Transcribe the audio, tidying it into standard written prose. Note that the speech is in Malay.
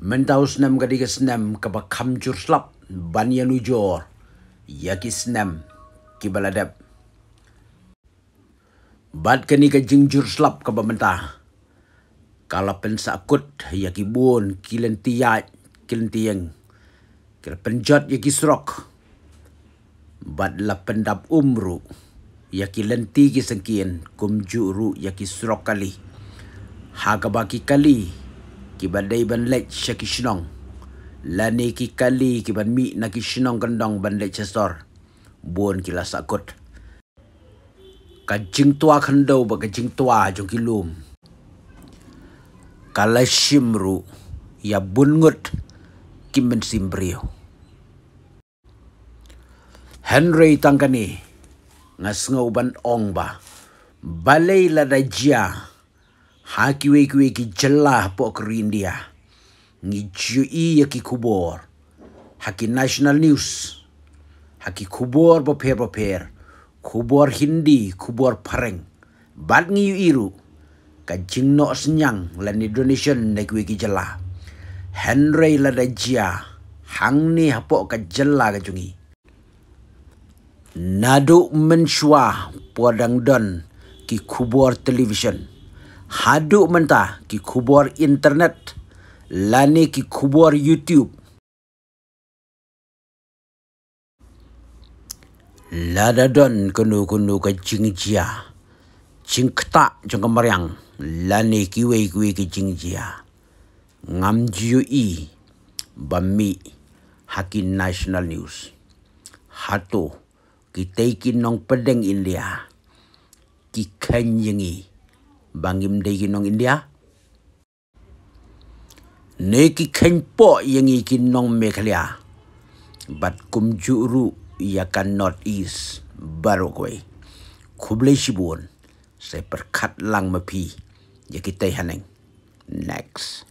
Mentau senam kadiga senam kaba kamjur slap banyan ujor yaki senam kibaladap. Bad kani ka jingjur slap kaba mentah. Kala pensa akut yaki bon kilentiyat kilentiyeng. Kila penjat yaki serok. Bad la pendap umru yaki lenti ki sengkien kumjuru yaki serok kali. Haga baki kali kibadai ban lech syaki shinong. Lani ki kali kiban mi na ki shinong kendong ban lech sesor. Bon kila sakut. Kajing tua khendau ba kajing tua jong kilum. Kala shimru ya bungut kimen simbrio. Henry tangkani ngasngau ban ong ba. Balai lada jia. Hakiwe ki jelah pok India. Ngi jui ya ki kubor. Haki National News. Haki kubor boper. Kubor Hindi, kubor pareng. Bad ngi iru. Kajing no senyang lan donation na kiwe ki jelah. Henry lada jia. Hang ni hapok ka jelah ka jungi. Nadu mensyua podang don ki kubor television. Haduk mentah ki kubor internet. Lani ki kubor YouTube. Lada don kunu ka jingjia. Jingkta jong kemariang. Lani kiwe ki jingjia. Ngam jui bami haki National News. Hatu kita ikin nong pedeng India. Ki kanyengi bangim degi nong India. Neki kenpo yang ikin nong Meghalaya. Bat kumjuru yakan North East baru kowe. Kublai shibun. Saya perkat lang mapi. Ya kita haneng. Next.